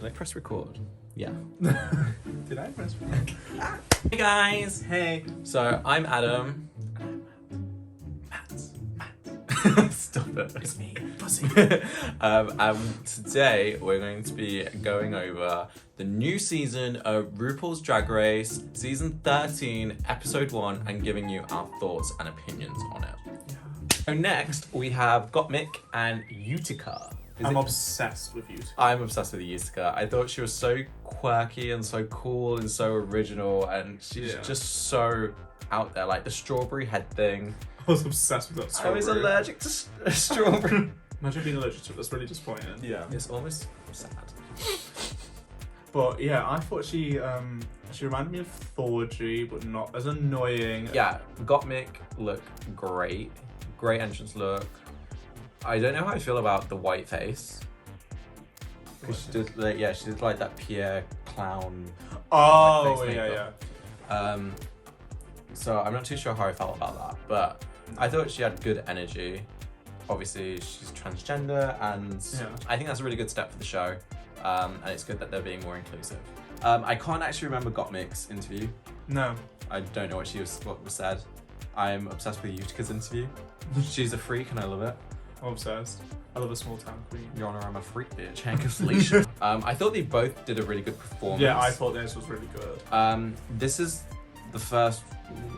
Did I press record? Yeah. Did I press record? Hey guys! Hey. So, I'm Adam. Matt. Stop it. It's me, Pussy. And today we're going to be going over the new season of RuPaul's Drag Race, season 13, episode 1, and giving you our thoughts and opinions on it. Yeah. So next we have got Mick and Utica. I'm obsessed with Utica. I'm obsessed with Utica. I thought she was so quirky and so cool and so original, and she's just so out there. Like the strawberry head thing. I was obsessed with that strawberry. I was allergic to strawberry. Imagine being allergic to it. That's really disappointing. Yeah, it's almost sad. But yeah, I thought she reminded me of Thorgy, but not as annoying. Yeah, Gottmik look great. Great entrance look. I don't know how I feel about the white face. Because she did like that Pierre clown. Oh, white face yeah. So I'm not too sure how I felt about that, but I thought she had good energy. Obviously, she's transgender, and I think that's a really good step for the show. And it's good that they're being more inclusive. I can't actually remember Gottmik's interview. No. I don't know what was said. I'm obsessed with Utica's interview. She's a freak and I love it. I'm obsessed. I love a small town queen. Your Honor, I'm a freak bitch. Congratulations. I thought they both did a really good performance. Yeah, I thought this was really good. This is the first.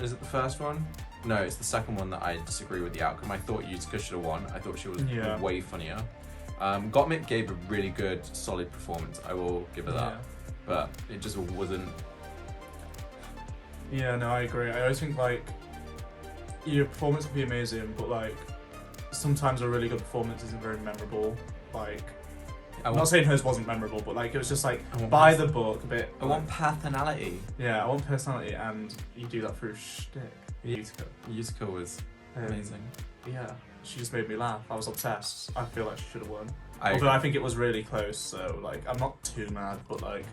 Is it the first one? No, it's the second one that I disagree with the outcome. I thought Utica should have won. I thought she was way funnier. Gottmik gave a really good, solid performance. I will give her that. Yeah. But it just wasn't. Yeah, no, I agree. I always think like your performance will be amazing, but like sometimes a really good performance isn't very memorable. Like, I'm not saying hers wasn't memorable, but like it was just like by the book a bit. I want personality. Yeah, I want personality, and you do that through shtick. Utica was amazing. Yeah, she just made me laugh. I was obsessed. I feel like she should have won. I Although I think it was really close, so like I'm not too mad, but like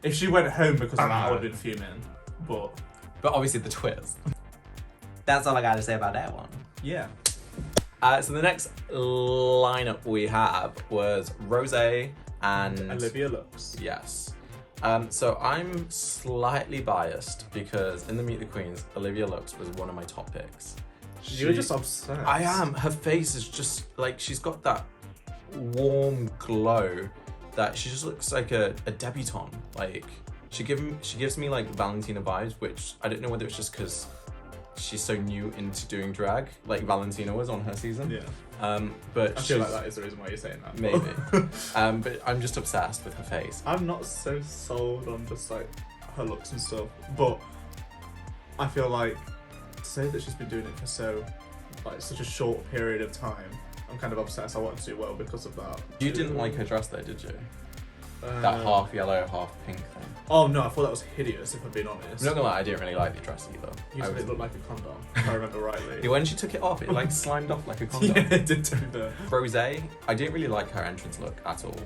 if she went home because of that, I would have been fuming. But obviously the twist. That's all I gotta say about that one. Yeah. So the next lineup we have was Rosé and Olivia Lux. Yes. So I'm slightly biased because in the Meet the Queens, Olivia Lux was one of my top picks. You were just obsessed. I am. Her face is just like she's got that warm glow that she just looks like a debutante. Like she gives me like Valentina vibes, which I don't know whether it's just because she's so new into doing drag, like Valentina was on her season. Yeah. But I feel like that is the reason why you're saying that. Maybe. But I'm just obsessed with her face. I'm not so sold on just like her looks and stuff, but I feel like to say that she's been doing it for such a short period of time, I'm kind of obsessed. I want her to do well because of that. You didn't like her dress though, did you? That half yellow, half pink thing. Oh no, I thought that was hideous, if I'm being honest. I'm not gonna lie, I didn't really like the dress either. You said it looked like a condom, if I remember rightly. When she took it off, it like slimed off like a condom. Yeah, it did turn there. Rosé, I didn't really like her entrance look at all.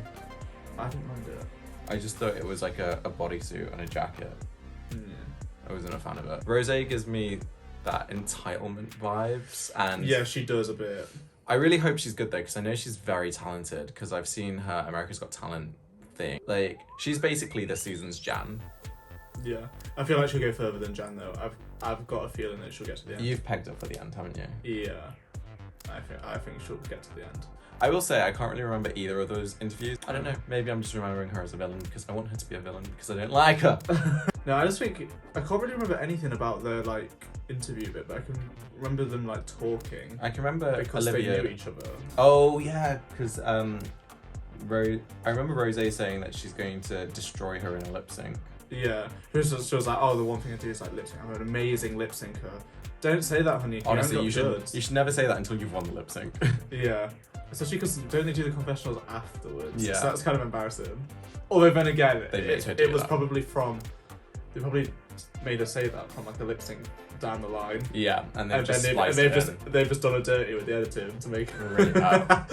I didn't mind it. I just thought it was like a bodysuit and a jacket. Yeah. I wasn't a fan of it. Rosé gives me that entitlement vibes, and yeah, she does a bit. I really hope she's good though, because I know she's very talented, because I've seen her America's Got Talent thing. Like, she's basically this season's Jan. Yeah, I feel like she'll go further than Jan though. I've got a feeling that she'll get to the end. You've pegged her for the end, haven't you? Yeah, I think she'll get to the end. I will say I can't really remember either of those interviews. I don't know, maybe I'm just remembering her as a villain because I want her to be a villain because I don't like her. No, I just think I can't really remember anything about their like interview bit, but I can remember them like talking. I can remember because Olivia. they knew each other. Oh yeah, because I remember Rosé saying that she's going to destroy her in a lip sync. Yeah, she was like, oh, the one thing I do is like lip sync. I'm an amazing lip syncer. Don't say that, honey. Honestly, you should never say that until you've won the lip sync. Yeah, especially because don't they do the confessionals afterwards? Yeah, so that's kind of embarrassing. Although then again, it was that. probably from they probably made her say that from like the lip sync down the line. Yeah, and they've just done a dirty with the editing to make it really bad.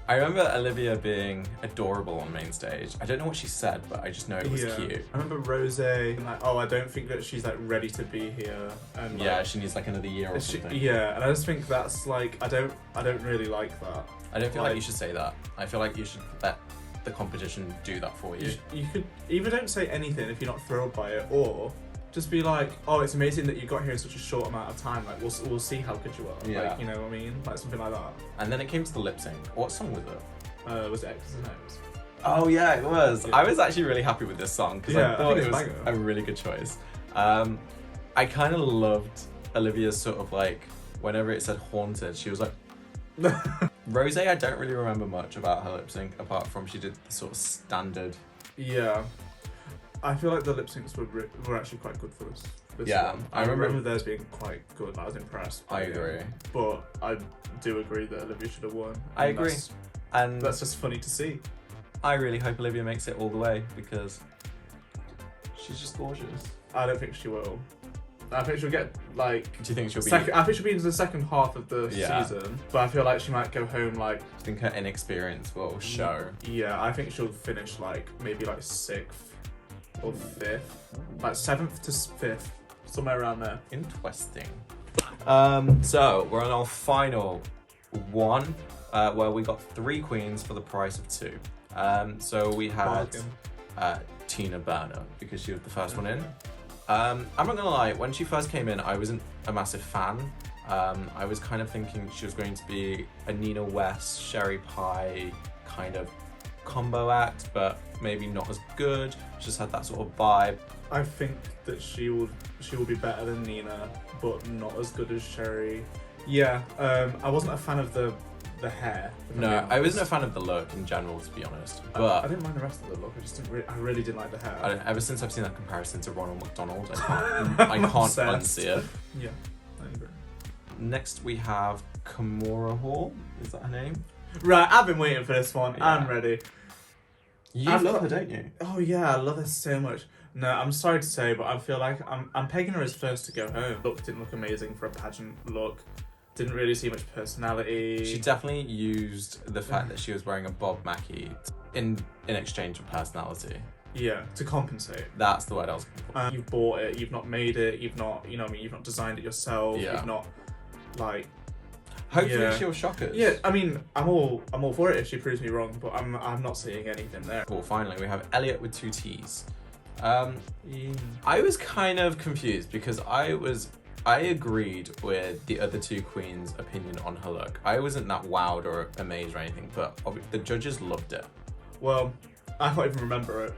I remember Olivia being adorable on main stage. I don't know what she said, but I just know it was cute. I remember Rosé being like, oh, I don't think that she's like ready to be here. And yeah, she needs like another year or something. Yeah, and I just think that's like I don't really like that. I don't feel like you should say that. I feel like you should let the competition do that for you. You could either don't say anything if you're not thrilled by it, or just be like, oh, it's amazing that you got here in such a short amount of time. Like, we'll see how good you are. Yeah. Like, you know what I mean? Like, something like that. And then it came to the lip sync. What song was it? Was it X's and O's? Oh yeah, it was. Yeah. I was actually really happy with this song because Yeah, I thought I think it was it's a really good choice. I kind of loved Olivia's sort of like, whenever it said haunted, she was like, Rose, I don't really remember much about her lip sync apart from she did the sort of standard. Yeah. I feel like the lip syncs were actually quite good for this. Yeah, one. I I remember- remember theirs being quite good. I was impressed. I by it. agree. But I do agree that Olivia should have won. I And agree. And That's just funny to see. I really hope Olivia makes it all the way because she's just gorgeous. I don't think she will. I think she'll get like. Do you think she'll be? I think she'll be into the second half of the Yeah. season, but I feel like she might go home like. I think her inexperience will show. Yeah, I think she'll finish like maybe like 6th or 5th, like 7th to 5th, somewhere around there. Interesting. So we're on our final one, where we got 3 queens for the price of 2. So we had Bargain. Tina Burner because she was the first one in. I'm not gonna lie, when she first came in, I wasn't a massive fan. I was kind of thinking she was going to be a Nina West, Sherry Pie kind of combo act, but maybe not as good. Just had that sort of vibe. I think that she will be better than Nina, but not as good as Sherry. Yeah, I wasn't a fan of the hair. if I'm No, being I wasn't a honest. fan of the look in general, to be honest. I But didn't mind the rest of the look. I just didn't. I really didn't like the hair. ever since I've seen that comparison to Ronald McDonald, I can't, I'm I can't obsessed. unsee it. Yeah, I agree. Next we have Kimura Hall. Is that her name? Right, I've been waiting for this one. Yeah. I'm ready. You I've love got- her, don't you? Oh yeah, I love her so much. No, I'm sorry to say, but I feel like I'm pegging her as first to go home. Didn't look amazing for a pageant look. Didn't really see much personality. She definitely used the fact that she was wearing a Bob Mackie in exchange for personality. Yeah, to compensate. That's the word I was looking for. You've bought it. You've not made it. You've not, you know what I mean. You've not designed it yourself. Yeah. You've not, like. Hopefully yeah. she'll shock us. Yeah, I mean, I'm all for it if she proves me wrong, but I'm not seeing anything there. Cool, finally we have Elliot with 2 T's. I was kind of confused because I agreed with the other 2 queens' opinion on her look. I wasn't that wowed or amazed or anything, but the judges loved it. Well, I can't even remember it.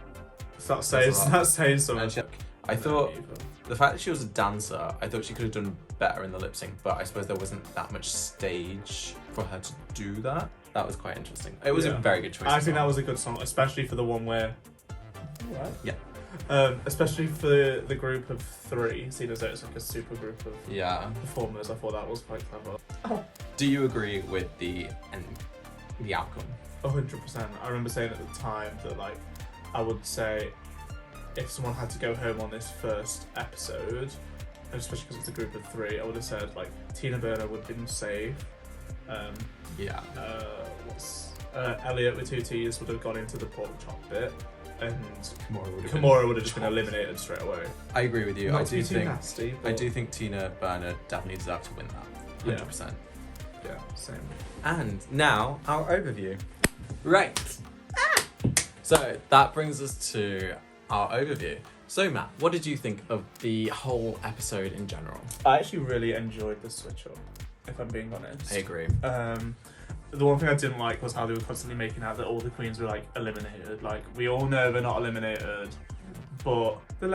So that's That's a lot. saying something. And I thought the fact that she was a dancer, I thought she could have done better in the lip sync, but I suppose there wasn't that much stage for her to do that. That was quite interesting. It was a Yeah. very good choice. I as think well. that was a good song, especially for the one where. Right. Yeah. Especially for the group of 3, seeing as though it's like a super group of Yeah. performers, I thought that was quite clever. Do you agree with the outcome? 100%. I remember saying at the time that, like, I would say if someone had to go home on this first episode, especially because it's a group of 3, I would have said, like, Tina Burner would have been safe. Yeah. Elliot with 2 T's would have gone into the pork chop bit, and Kimura would have just been eliminated straight away. I agree with you. Not I do too think nasty. I But do think Tina Burner definitely deserves to win that. 100%. Yeah, same. And now our overview. Right. So that brings us to our overview. So Matt, what did you think of the whole episode in general? I actually really enjoyed the switch up, if I'm being honest. I agree. The one thing I didn't like was how they were constantly making out that all the queens were like eliminated. Like, we all know they're not eliminated, but the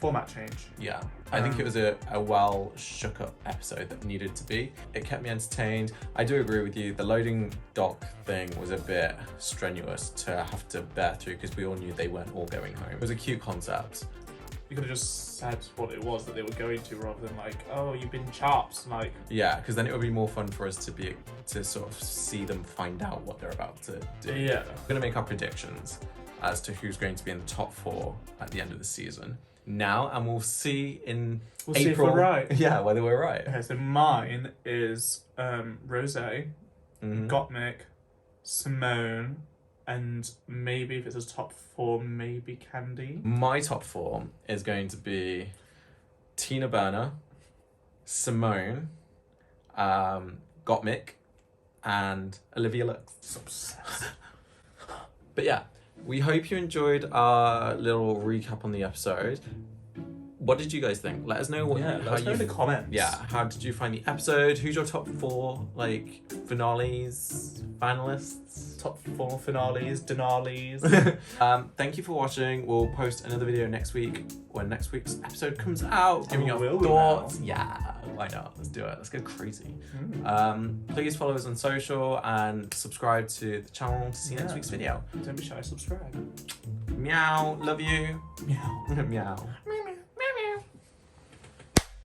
format change. Yeah, I think it was a well shook up episode that needed to be. It kept me entertained. I do agree with you. The loading dock thing was a bit strenuous to have to bear through because we all knew they weren't all going home. It was a cute concept. You could have just said what it was that they were going to, rather than like, oh, you've been chopped. Like, Yeah, because then it would be more fun for us to sort of see them find out what they're about to do. yeah. We're going to make our predictions as to who's going to be in the top 4 at the end of the season now, and we'll see in We'll April. see if we're right. Yeah, whether we're right. Okay, so mine is Rose, Mhm. Gottmik, Simone, and maybe if it's a top 4, maybe Candy. My top 4 is going to be Tina Burner, Simone, Gottmik, and Olivia Lux. But yeah, we hope you enjoyed our little recap on the episode. What did you guys think? Let us know what Let us know in the comments. Yeah, how did you find the episode? Who's your top 4 like finales, finalists? Top 4 finales, denales. Thank you for watching. We'll post another video next week when next week's episode comes out. Giving Oh, your will we thoughts. Yeah, why not? Let's do it. Let's go crazy. Please follow us on social and subscribe to the channel to see next week's video. Don't be shy, subscribe. Meow. Love you. Meow. Meow.